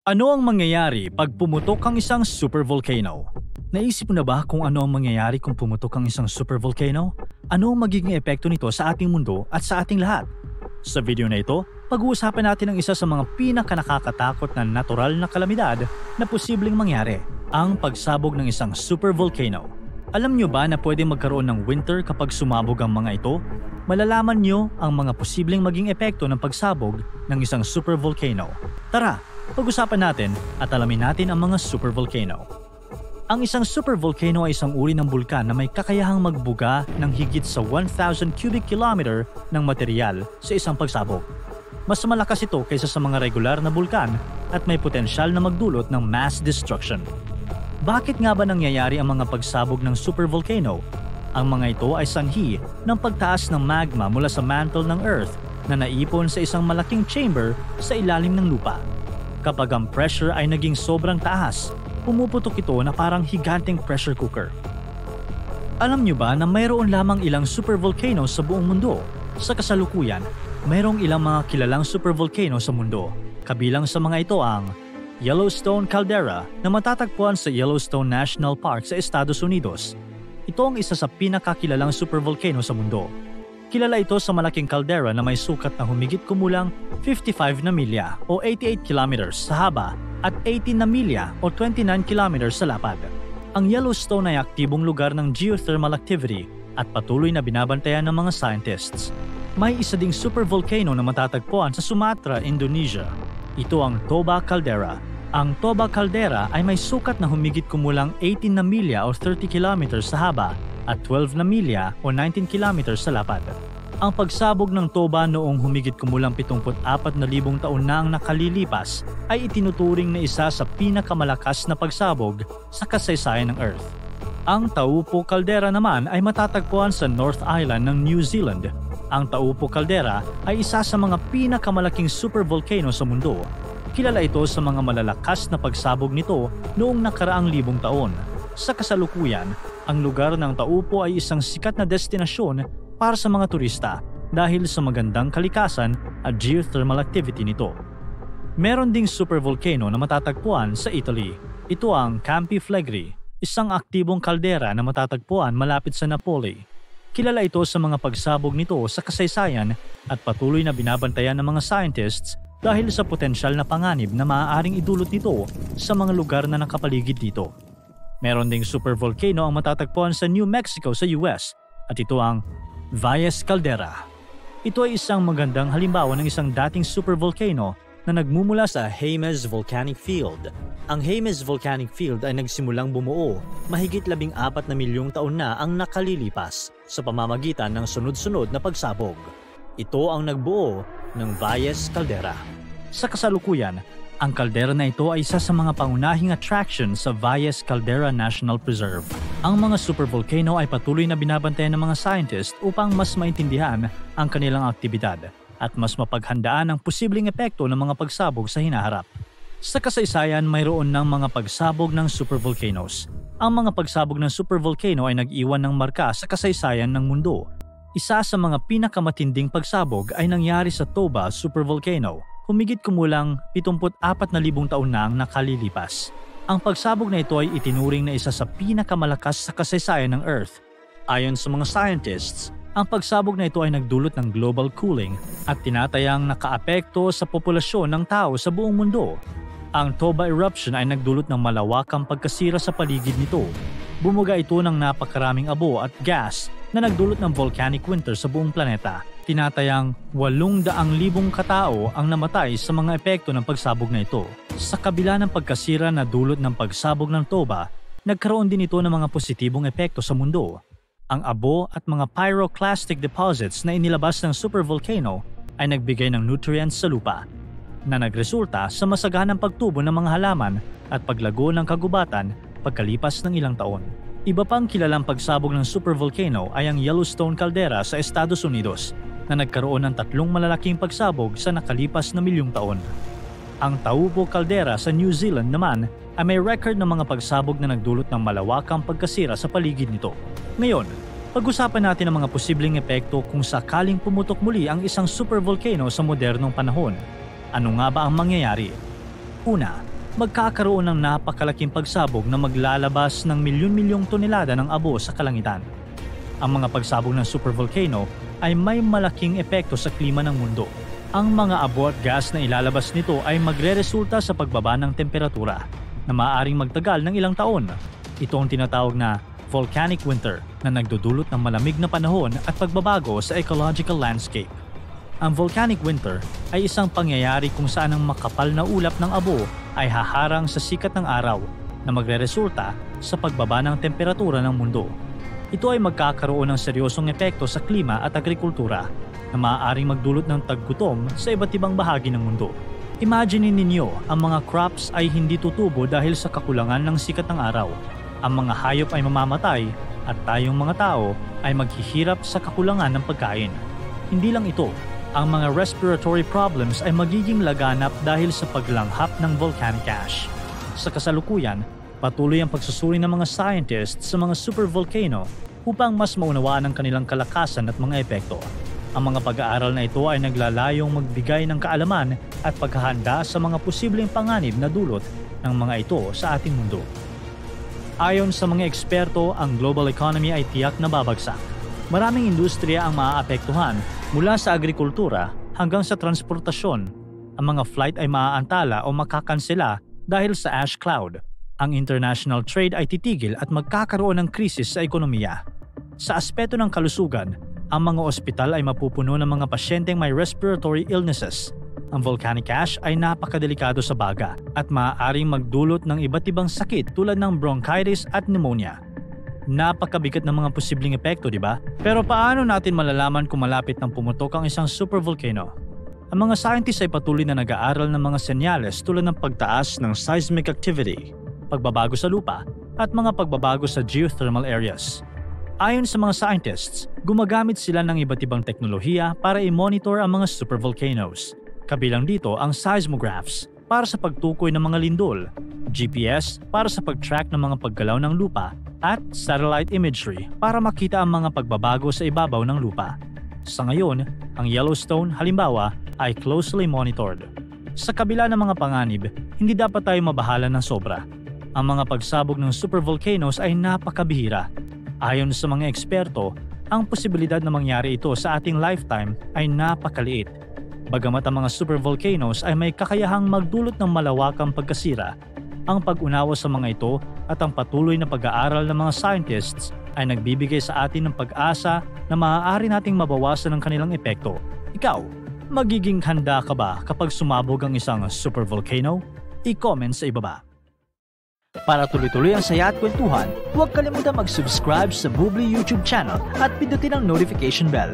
Ano ang mangyayari pag pumutok ang isang supervolcano? Naisip mo na ba kung ano ang mangyayari kung pumutok ang isang supervolcano? Ano ang magiging epekto nito sa ating mundo at sa ating lahat? Sa video na ito, pag-uusapan natin ang isa sa mga pinaka-nakakatakot na natural na kalamidad na posibleng mangyari, ang pagsabog ng isang supervolcano. Alam nyo ba na pwedeng magkaroon ng winter kapag sumabog ang mga ito? Malalaman nyo ang mga posibleng maging epekto ng pagsabog ng isang supervolcano. Tara, pag-usapan natin at alamin natin ang mga supervolcano. Ang isang supervolcano ay isang uri ng bulkan na may kakayahang magbuga ng higit sa 1,000 cubic kilometer ng material sa isang pagsabog. Mas malakas ito kaysa sa mga regular na bulkan at may potensyal na magdulot ng mass destruction. Bakit nga ba nangyayari ang mga pagsabog ng supervolcano? Ang mga ito ay sanhi ng pagtaas ng magma mula sa mantle ng Earth na naipon sa isang malaking chamber sa ilalim ng lupa. Kapag ang pressure ay naging sobrang taas, pumuputok ito na parang higanteng pressure cooker. Alam nyo ba na mayroon lamang ilang supervolcano sa buong mundo? Sa kasalukuyan, mayroong ilang mga kilalang supervolcano sa mundo. Kabilang sa mga ito ang Yellowstone Caldera na matatagpuan sa Yellowstone National Park sa Estados Unidos. Ito ang isa sa pinakakilalang supervolcano sa mundo. Kilala ito sa malaking caldera na may sukat na humigit kumulang 55 na milya o 88 kilometers sa haba at 18 na milya o 29 kilometers sa lapad. Ang Yellowstone ay aktibong lugar ng geothermal activity at patuloy na binabantayan ng mga scientists. May isa ding supervolcano na matatagpuan sa Sumatra, Indonesia. Ito ang Toba Caldera. Ang Toba Caldera ay may sukat na humigit kumulang 18 na milya o 30 kilometers sa haba at 12 na milya o 19 kilometers sa lapad. Ang pagsabog ng Toba noong humigit kumulang 74,000 taon na ang nakalilipas ay itinuturing na isa sa pinakamalakas na pagsabog sa kasaysayan ng Earth. Ang Taupo Caldera naman ay matatagpuan sa North Island ng New Zealand. Ang Taupo Caldera ay isa sa mga pinakamalaking supervolcano sa mundo. Kilala ito sa mga malalakas na pagsabog nito noong nakaraang libong taon. Sa kasalukuyan, ang lugar ng Taupo ay isang sikat na destinasyon para sa mga turista dahil sa magandang kalikasan at geothermal activity nito. Meron ding supervolcano na matatagpuan sa Italy. Ito ang Campi Flegrei, isang aktibong kaldera na matatagpuan malapit sa Napoli. Kilala ito sa mga pagsabog nito sa kasaysayan at patuloy na binabantayan ng mga scientists dahil sa potensyal na panganib na maaaring idulot nito sa mga lugar na nakapaligid dito. Meron ding supervolcano ang matatagpuan sa New Mexico sa US at ito ang Valles Caldera. Ito ay isang magandang halimbawa ng isang dating supervolcano na nagmumula sa Jemez Volcanic Field. Ang Jemez Volcanic Field ay nagsimulang bumuo mahigit 14 na milyong taon na ang nakalilipas sa pamamagitan ng sunod-sunod na pagsabog. Ito ang nagbuo ng Valles Caldera. Sa kasalukuyan, ang kaldera na ito ay isa sa mga pangunahing attraction sa Valles Caldera National Preserve. Ang mga supervolcano ay patuloy na binabantayan ng mga scientists upang mas maintindihan ang kanilang aktibidad at mas mapaghandaan ang posibleng epekto ng mga pagsabog sa hinaharap. Sa kasaysayan, mayroon ng mga pagsabog ng supervolcanoes. Ang mga pagsabog ng supervolcano ay nag-iwan ng marka sa kasaysayan ng mundo. Isa sa mga pinakamatinding pagsabog ay nangyari sa Toba Supervolcano. Humigit kumulang 74,000 taon na ang nakalilipas. Ang pagsabog na ito ay itinuring na isa sa pinakamalakas sa kasaysayan ng Earth. Ayon sa mga scientists, ang pagsabog na ito ay nagdulot ng global cooling at tinatayang nakaapekto sa populasyon ng tao sa buong mundo. Ang Toba eruption ay nagdulot ng malawakang pagkasira sa paligid nito. Bumuga ito ng napakaraming abo at gas na nagdulot ng volcanic winter sa buong planeta. Tinatayang 800,000 katao ang namatay sa mga epekto ng pagsabog na ito. Sa kabila ng pagkasira na dulot ng pagsabog ng Toba, nagkaroon din ito ng mga positibong epekto sa mundo. Ang abo at mga pyroclastic deposits na inilabas ng supervolcano ay nagbigay ng nutrients sa lupa, na nagresulta sa masaganang pagtubo ng mga halaman at paglago ng kagubatan pagkalipas ng ilang taon. Iba pang kilalang pagsabog ng supervolcano ay ang Yellowstone Caldera sa Estados Unidos na nagkaroon ng 3 malalaking pagsabog sa nakalipas na milyong taon. Ang Taupo Caldera sa New Zealand naman ay may record ng mga pagsabog na nagdulot ng malawakang pagkasira sa paligid nito. Ngayon, pag-usapan natin ang mga posibleng epekto kung sakaling pumutok muli ang isang supervolcano sa modernong panahon. Ano nga ba ang mangyayari? Una, magkakaroon ng napakalaking pagsabog na maglalabas ng milyon-milyong tonelada ng abo sa kalangitan. Ang mga pagsabog ng supervolcano ay may malaking epekto sa klima ng mundo. Ang mga abo at gas na ilalabas nito ay magreresulta sa pagbaba ng temperatura na maaaring magtagal ng ilang taon. Ito ang tinatawag na volcanic winter na nagdudulot ng malamig na panahon at pagbabago sa ecological landscape. Ang volcanic winter ay isang pangyayari kung saan ang makapal na ulap ng abo ay haharang sa sikat ng araw na magreresulta sa pagbaba ng temperatura ng mundo. Ito ay magkakaroon ng seryosong epekto sa klima at agrikultura na maaaring magdulot ng taggutom sa iba't ibang bahagi ng mundo. Imagine ninyo ang mga crops ay hindi tutubo dahil sa kakulangan ng sikat ng araw. Ang mga hayop ay mamamatay at tayong mga tao ay maghihirap sa kakulangan ng pagkain. Hindi lang ito, ang mga respiratory problems ay magiging laganap dahil sa paglanghap ng volcanic ash. Sa kasalukuyan, patuloy ang pagsusuri ng mga scientists sa mga supervolcano upang mas maunawaan ang kanilang kalakasan at mga epekto. Ang mga pag-aaral na ito ay naglalayong magbigay ng kaalaman at paghahanda sa mga posibleng panganib na dulot ng mga ito sa ating mundo. Ayon sa mga eksperto, ang global economy ay tiyak na babagsak. Maraming industriya ang maaapektuhan mula sa agrikultura hanggang sa transportasyon. Ang mga flight ay maaantala o makakansela dahil sa ash cloud. Ang international trade ay titigil at magkakaroon ng krisis sa ekonomiya. Sa aspeto ng kalusugan, ang mga ospital ay mapupuno ng mga pasyenteng may respiratory illnesses. Ang volcanic ash ay napakadelikado sa baga at maaaring magdulot ng iba't ibang sakit tulad ng bronchitis at pneumonia. Napakabigat ng mga posibleng epekto, di ba? Pero paano natin malalaman kung malapit ng pumutok ang isang supervolcano? Ang mga scientists ay patuloy na nag-aaral ng mga senyales tulad ng pagtaas ng seismic activity, pagbabago sa lupa, at mga pagbabago sa geothermal areas. Ayon sa mga scientists, gumagamit sila ng iba't ibang teknolohiya para i-monitor ang mga supervolcanoes. Kabilang dito ang seismographs para sa pagtukoy ng mga lindol, GPS para sa pag-track ng mga paggalaw ng lupa, at satellite imagery para makita ang mga pagbabago sa ibabaw ng lupa. Sa ngayon, ang Yellowstone halimbawa ay closely monitored. Sa kabila ng mga panganib, hindi dapat tayo mabahala ng sobra. Ang mga pagsabog ng supervolcanoes ay napakabihira. Ayon sa mga eksperto, ang posibilidad na mangyari ito sa ating lifetime ay napakaliit. Bagamat ang mga supervolcanoes ay may kakayahang magdulot ng malawakang pagkasira, ang pag-unawa sa mga ito at ang patuloy na pag-aaral ng mga scientists ay nagbibigay sa atin ng pag-asa na maaari nating mabawasan ang kanilang epekto. Ikaw, magiging handa ka ba kapag sumabog ang isang supervolcano? I-comment sa ibaba. Para tuloy-tuloy ang saya at kwentuhan, huwag kalimutan mag-subscribe sa Bubbly YouTube channel at pindutin ang notification bell.